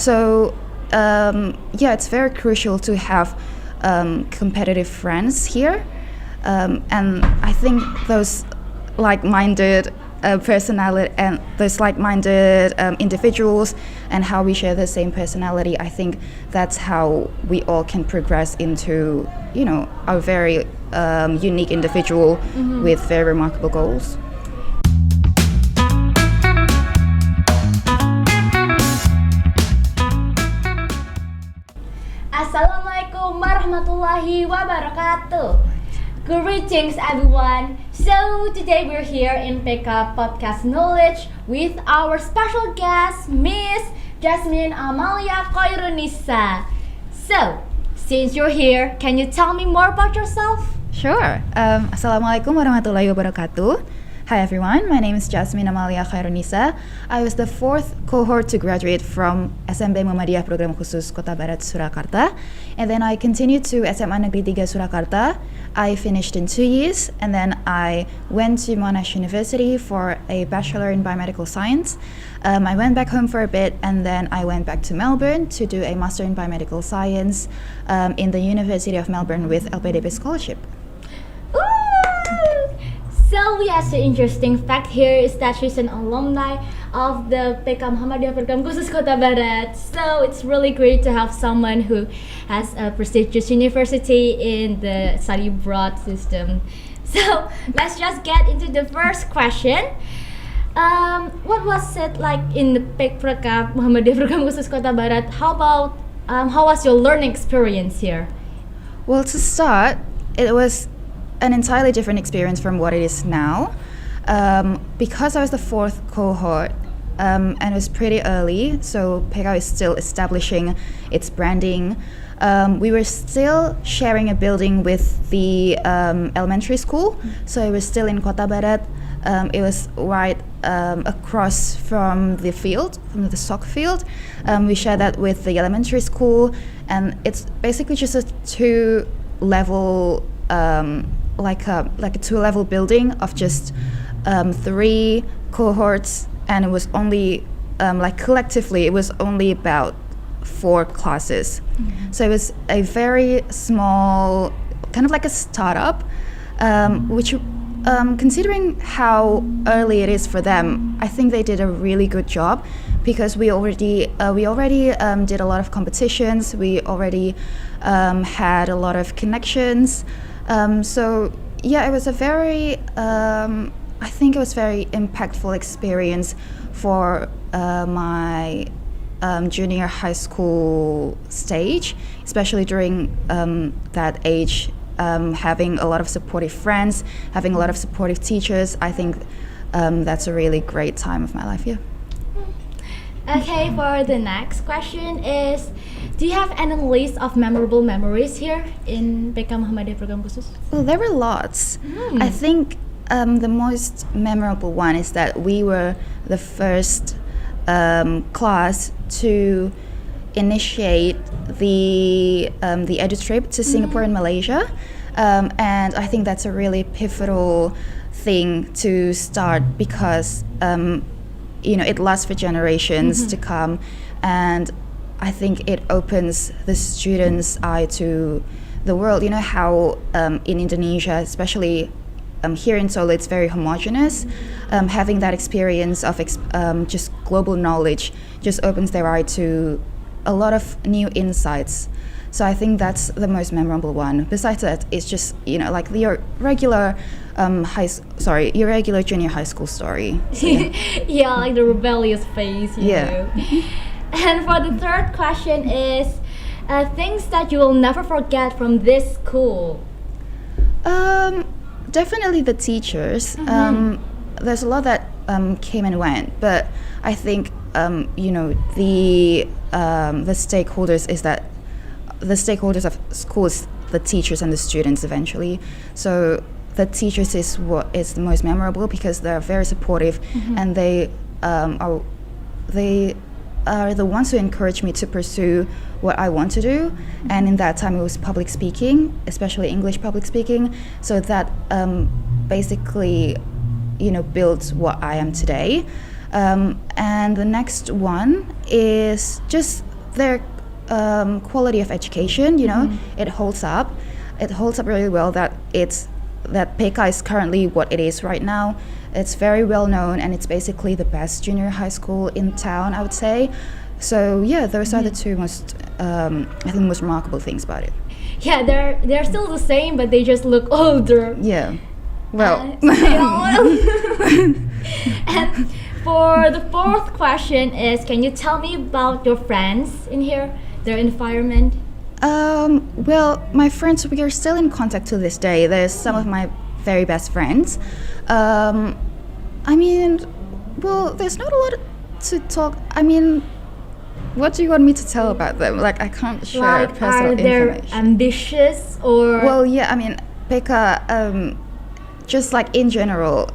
So it's very crucial to have competitive friends here, and I think those like-minded personality and those like-minded individuals and how we share the same personality, I think that's how we all can progress into a very unique individual with very remarkable goals. Assalamualaikum warahmatullahi wabarakatuh. Greetings everyone. So today we're here in PK Podcast Knowledge with our special guest Miss Jasmine Amalya Chairunisa. So since you're here, can you tell me more about yourself? Sure. Assalamualaikum warahmatullahi wabarakatuh. Hi everyone, my name is Jasmine Amalya Chairunisa. I was the fourth cohort to graduate from SMP Muhammadiyah Program Khusus Kottabarat, Surakarta. And then I continued to SMA Negeri 3 Surakarta. I finished in 2 years, and then I went to Monash University for a Bachelor in Biomedical Science. I went back home for a bit, and then I went back to Melbourne to do a Master in Biomedical Science in the University of Melbourne with LPDP scholarship. So yes, the interesting fact here is that she's an alumni of the PK Muhammadiyah Program Khusus Kottabarat. So it's really great to have someone who has a prestigious university in the study abroad system. So let's just get into the first question. What was it like in the PK Muhammadiyah Program Khusus Kottabarat? How was your learning experience here? Well, to start, it was an entirely different experience from what it is now, because I was the fourth cohort and it was pretty early, so PK is still establishing its branding. We were still sharing a building with the elementary school, so it was still in Kottabarat. It was right across from the field, from the soccer field. We share that with the elementary school, and it's basically just a two-level like a two-level building of just 3 cohorts, and it was only collectively it was only about 4 classes. So it was a very small, kind of like a startup, which considering how early it is for them, I think they did a really good job, because we already did a lot of competitions. We already had a lot of connections. So yeah, it was a very, I think it was very impactful experience for my junior high school stage, especially during that age, having a lot of supportive friends, having a lot of supportive teachers. I think that's a really great time of my life, yeah. Okay, for the next question is, do you have any list of memorable memories here in PK Muhammadiyah Program Khusus? Well, there were lots. I think the most memorable one is that we were the first class to initiate the edu trip to Singapore and Malaysia, and I think that's a really pivotal thing to start, because it lasts for generations to come, and I think it opens the students' eye to the world. You know how in Indonesia, especially here in Solo, it's very homogenous. Having that experience of just global knowledge just opens their eye to a lot of new insights. So I think that's the most memorable one. Besides that, it's just like your regular your regular junior high school story. So, yeah. Yeah, like the rebellious phase. You know. And for the third question is, things that you will never forget from this school. Definitely the teachers. There's a lot that came and went, but I think the stakeholders is that the stakeholders of schools, the teachers and the students eventually. So the teachers is what is the most memorable, because they're very supportive, and they are the ones who encourage me to pursue what I want to do. And in that time it was public speaking, especially English public speaking. So that basically builds what I am today. And the next one is just their quality of education, you know, it holds up. It holds up really well that PK is currently what it is right now. It's very well known, and it's basically the best junior high school in town, I would say. So yeah, those are the two most, I think, most remarkable things about it. Yeah, they're still the same, but they just look older. Yeah. Well. And for the fourth question is, can you tell me about your friends in here, their environment? Well, my friends, we are still in contact to this day. There's some of my very best friends. I mean, well, there's not a lot to talk. I mean, what do you want me to tell about them? Like, I can't share Like, personal are they information. ambitious or? Well, yeah, I mean, PK, just like in general,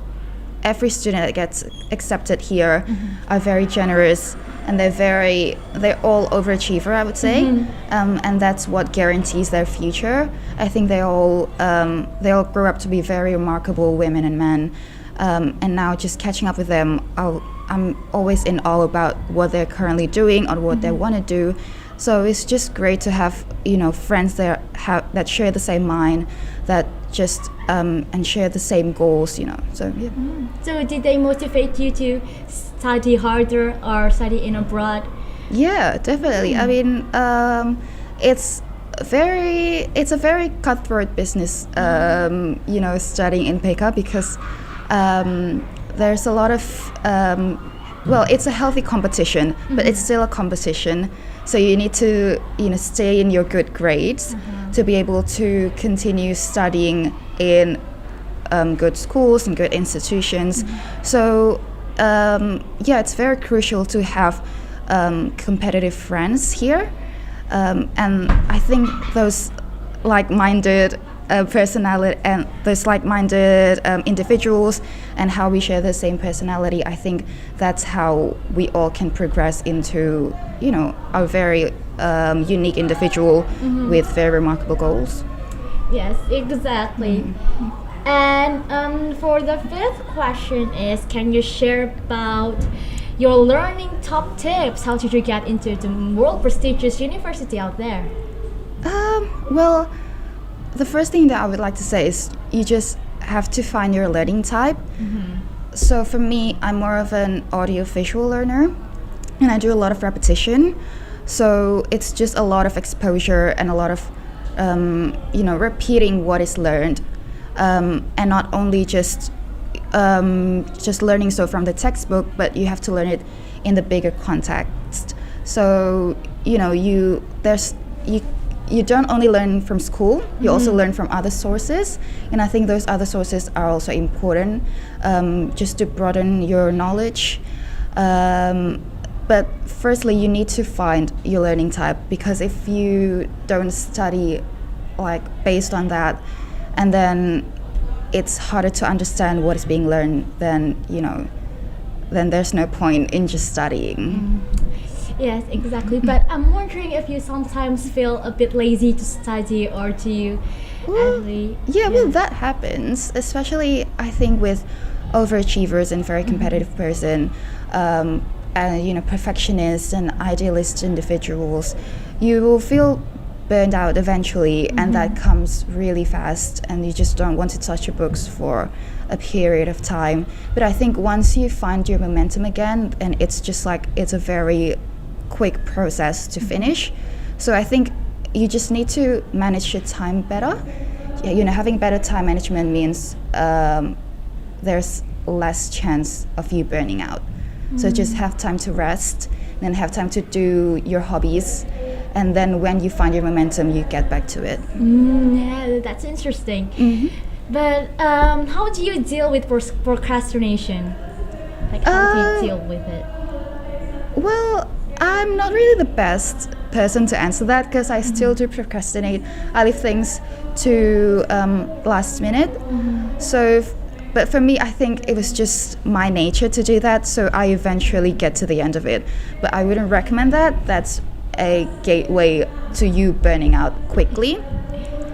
every student that gets accepted here are very generous, and they're all overachiever, I would say, and that's what guarantees their future. I think they all grow up to be very remarkable women and men, and now just catching up with them, I'm always in awe about what they're currently doing or what they want to do. So it's just great to have, you know, friends that share the same mind, that just and share the same goals, you know. So yeah. So did they motivate you to study harder or study in abroad? Yeah, definitely. I mean, it's a very cutthroat business, you know, studying in PK, because there's a lot of well, it's a healthy competition, but it's still a competition. So you need to, you know, stay in your good grades to be able to continue studying in good schools and good institutions. So yeah, it's very crucial to have competitive friends here, and I think those like-minded personality and those like-minded individuals, and how we share the same personality, I think that's how we all can progress into, you know, a very unique individual with very remarkable goals. Yes, exactly. And for the fifth question is, can you share about your learning top tips? How did you get into the world prestigious university out there? Well, the first thing that I would like to say is you just have to find your learning type. So for me, I'm more of an audio-visual learner, and I do a lot of repetition. So it's just a lot of exposure and a lot of, you know, repeating what is learned, and not only just learning so from the textbook, but you have to learn it in the bigger context. So, you know, you don't only learn from school, you also learn from other sources, and I think those other sources are also important, just to broaden your knowledge. But firstly, you need to find your learning type, because if you don't study like based on that, and then it's harder to understand what is being learned, then, you know, then there's no point in just studying. Yes, exactly. But I'm wondering if you sometimes feel a bit lazy to study, or do you actually... Well, that happens, especially I think with overachievers and very competitive person, and, you know, perfectionists and idealist individuals. You will feel burned out eventually, and that comes really fast, and you just don't want to touch your books for a period of time. But I think once you find your momentum again, and it's just like, it's a very quick process to finish. So I think you just need to manage your time better. You know, having better time management means there's less chance of you burning out. So just have time to rest, then have time to do your hobbies, and then when you find your momentum, you get back to it. Yeah, that's interesting. But how do you deal with procrastination? Like, how do you deal with it? Well, I'm not really the best person to answer that, because I still do procrastinate. I leave things to last minute. But for me, I think it was just my nature to do that, so I eventually get to the end of it. But I wouldn't recommend that. That's a gateway to you burning out quickly.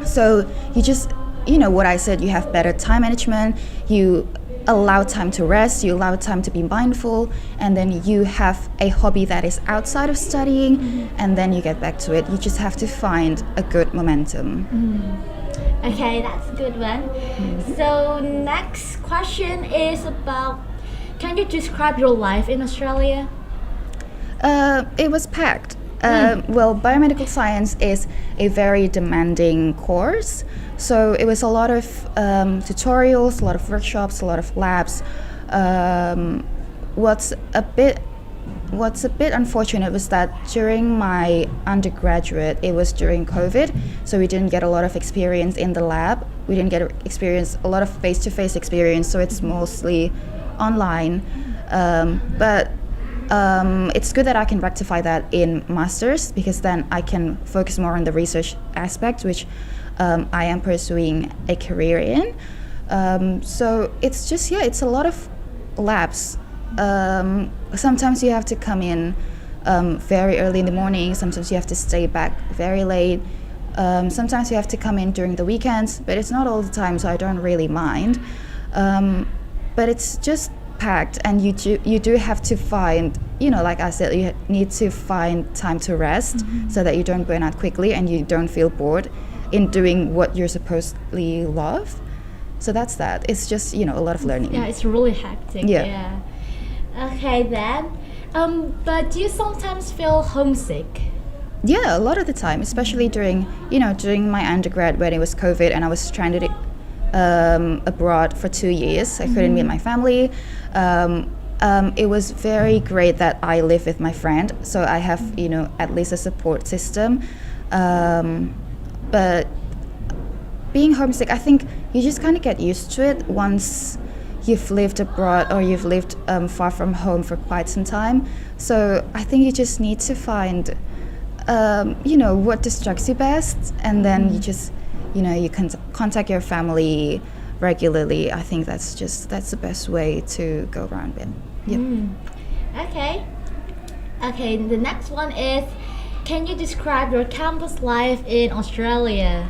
So you just, you know what I said, you have better time management, you allow time to rest, you allow time to be mindful, and then you have a hobby that is outside of studying, and then you get back to it. You just have to find a good momentum. Okay, that's a good one. So next question is about, can you describe your life in Australia? It was packed. Well, biomedical science is a very demanding course, so it was a lot of tutorials, a lot of workshops, a lot of labs. What's a bit unfortunate was that during my undergraduate, it was during COVID, so we didn't get a lot of experience in the lab. We didn't get a lot of face-to-face experience, so it's mostly online. But it's good that I can rectify that in masters, because then I can focus more on the research aspect, which I am pursuing a career in. So it's just, it's a lot of labs. Sometimes you have to come in very early in the morning, sometimes you have to stay back very late, sometimes you have to come in during the weekends, but it's not all the time, so I don't really mind. But it's just packed, and you do have to find, like I said, you need to find time to rest so that you don't burn out quickly and you don't feel bored in doing what you're supposedly love. So that's that. It's just, a lot of learning. Yeah, it's really hectic. Yeah. Okay then. But do you sometimes feel homesick? Yeah, a lot of the time, especially during my undergrad when it was COVID and I was stranded abroad for 2 years. I couldn't meet my family. It was very great that I live with my friend, so I have at least a support system. But being homesick, I think you just kind of get used to it once you've lived abroad or you've lived far from home for quite some time. So I think you just need to find what distracts you best, and then you just you can contact your family regularly. I think that's the best way to go around it. Yep. Okay, the next one is, can you describe your campus life in Australia?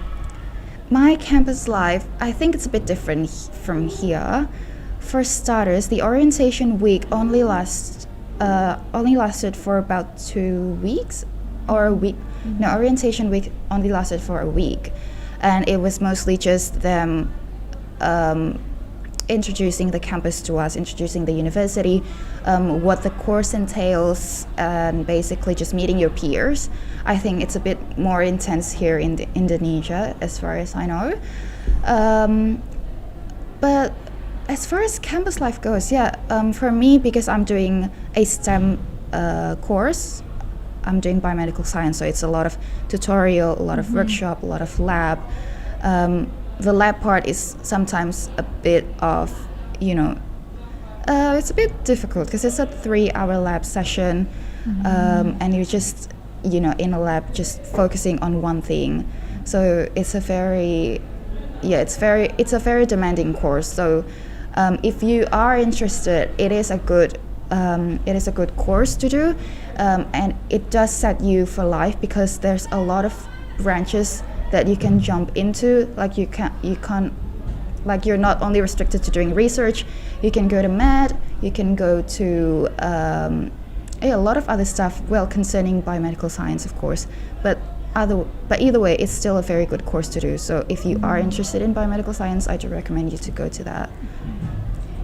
My campus life, I think it's a bit different from here. For starters, the orientation week only lasted for about 2 weeks, or a week. No, orientation week only lasted for a week, and it was mostly just them introducing the campus to us, introducing the university, what the course entails, and basically just meeting your peers. I think it's a bit more intense here in Indonesia, as far as I know. But as far as campus life goes, for me, because I'm doing a STEM course, I'm doing biomedical science, so it's a lot of tutorial, a lot of workshop, a lot of lab. The lab part is sometimes a bit of, it's a bit difficult because it's a 3-hour lab session, and you're just, in a lab just focusing on one thing. So it's a very demanding course. So if you are interested, it is a good course to do, and it does set you for life, because there's a lot of branches that you can jump into. Like you're not only restricted to doing research, you can go to med, you can go to a lot of other stuff, concerning biomedical science, of course, but either way, it's still a very good course to do. So if you are interested in biomedical science, I do recommend you to go to that.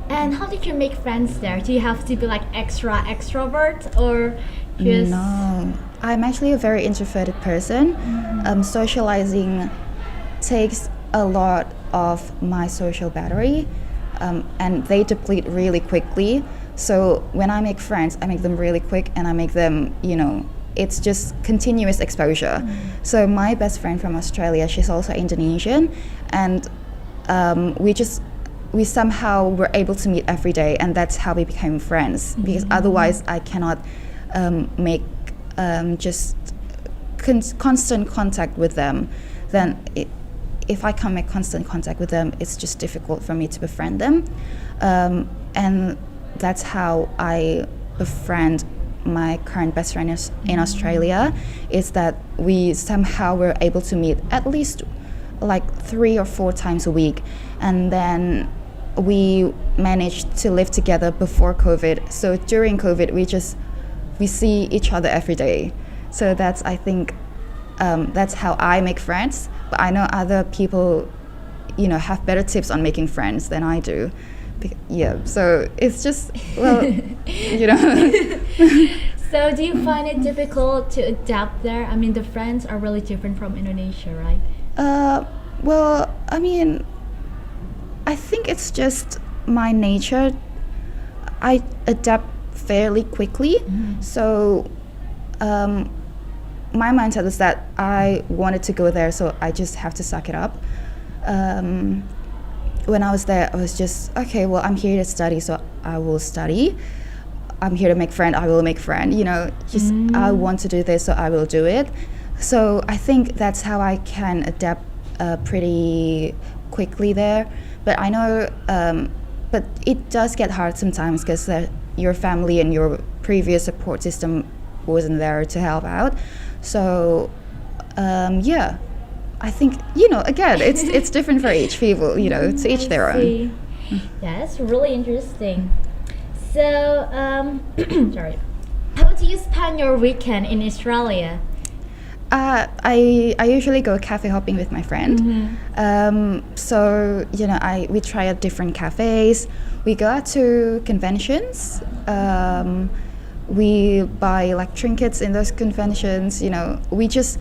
And how did you make friends there? Do you have to be like extrovert, or just... No, I'm actually a very introverted person. Socializing takes a lot of my social battery, and they deplete really quickly. So when I make friends, I make them really quick, and I make them, it's just continuous exposure. So my best friend from Australia, she's also Indonesian, and we somehow were able to meet every day, and that's how we became friends, because otherwise I cannot make just constant contact with them. Then if I can't make constant contact with them, it's just difficult for me to befriend them, and that's how I befriend my current best friend in Australia, is that we somehow were able to meet at least like 3 or 4 times a week, and then we managed to live together before COVID. So during COVID, we see each other every day. So that's, I think, that's how I make friends. But I know other people, have better tips on making friends than I do. Yeah, so it's just, well, So do you find it difficult to adapt there? I mean, the friends are really different from Indonesia, right? Well, I mean, I think it's just my nature. I adapt fairly quickly. So my mindset is that I wanted to go there, so I just have to suck it up. When I was there, I was just, okay, well, I'm here to study, so I will study. I'm here to make friend, I will make friend. I want to do this, so I will do it. So I think that's how I can adapt pretty quickly there. But I know, but it does get hard sometimes because your family and your previous support system wasn't there to help out. So yeah, I think, again, it's different for each people, to each their own. Yeah, that's really interesting. So, sorry. How do you spend your weekend in Australia? I usually go cafe hopping with my friend. So we try out different cafes. We go out to conventions. We buy like trinkets in those conventions. We just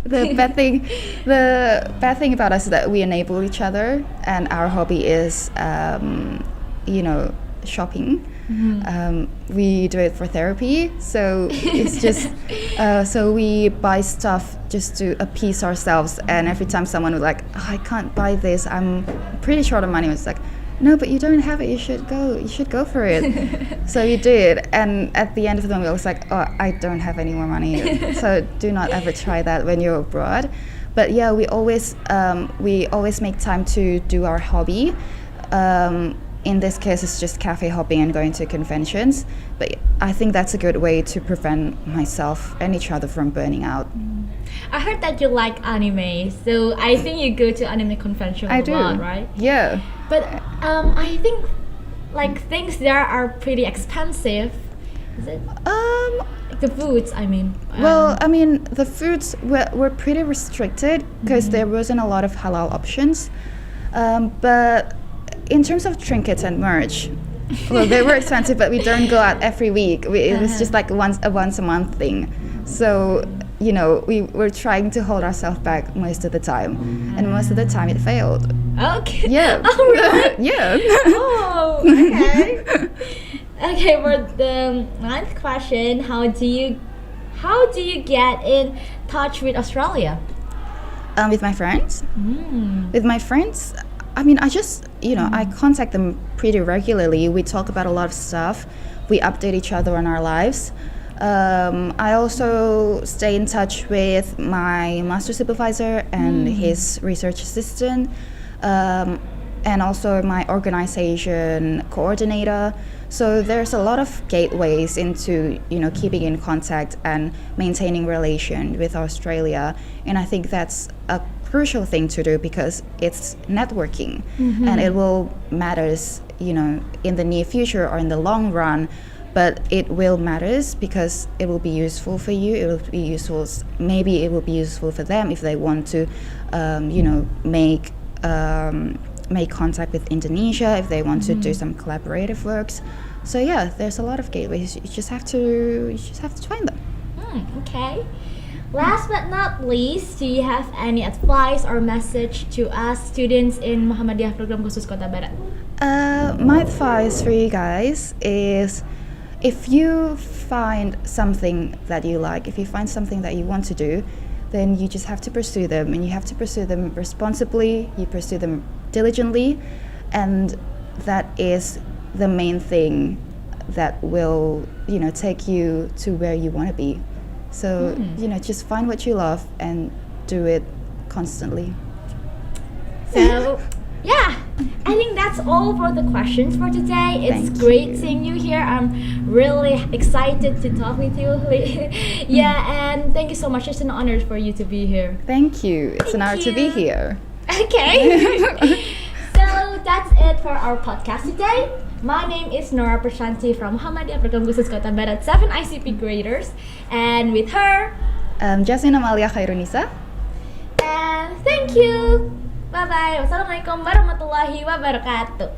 the bad thing about us is that we enable each other, and our hobby is shopping. We do it for therapy, so it's just so we buy stuff just to appease ourselves. And every time someone would like, I can't buy this, I'm pretty short of money, it's like, no, but you don't have it, you should go for it. So you did, and at the end of the month I was like, oh, I don't have any more money. So do not ever try that when you're abroad. But yeah, we always make time to do our hobby. In this case, it's just cafe hopping and going to conventions. But I think that's a good way to prevent myself and each other from burning out. I heard that you like anime, so I think you go to anime convention a lot, right? Yeah. But I think like things there are pretty expensive. Is it? The foods, I mean. Well, I mean, the foods were pretty restricted because there wasn't a lot of halal options. But in terms of trinkets and merch, well, they were expensive, but we don't go out every week. It was just like once a month thing. So, we were trying to hold ourselves back most of the time. And most of the time it failed. Okay. Yeah. Oh, really? Yeah. Oh, okay. Okay, for the ninth question, how do you get in touch with Australia? With my friends? With my friends, I mean, I just, I contact them pretty regularly. We talk about a lot of stuff. We update each other on our lives. I also stay in touch with my master supervisor and his research assistant, and also my organization coordinator. So there's a lot of gateways into, keeping in contact and maintaining relation with Australia. And I think that's a crucial thing to do because it's networking, and it will matters, in the near future or in the long run. But it will matters because it will be useful for you. It will be useful. Maybe it will be useful for them if they want to, make contact with Indonesia, if they want to do some collaborative works. So yeah, there's a lot of gateways. You just have to find them. Okay. Last but not least, do you have any advice or message to us students in Muhammadiyah Program Khusus Kottabarat? My advice for you guys is, if you find something that you like, if you find something that you want to do, then you just have to pursue them, and you have to pursue them responsibly, you pursue them diligently, and that is the main thing that will, take you to where you want to be. So, just find what you love and do it constantly. So, yeah, I think that's all for the questions for today. It's great seeing you here. I'm really excited to talk with you. Yeah, and thank you so much. It's an honor for you to be here. Thank you. It's an honor to be here. Okay. So that's it for our podcast today. My name is Naura Prasanti from Muhammadiyah Program Khusus Kottabarat 7 ICP graders, and with her, Jasmine Amalya Chairunisa. and thank you. Bye bye. Wassalamualaikum warahmatullahi wabarakatuh.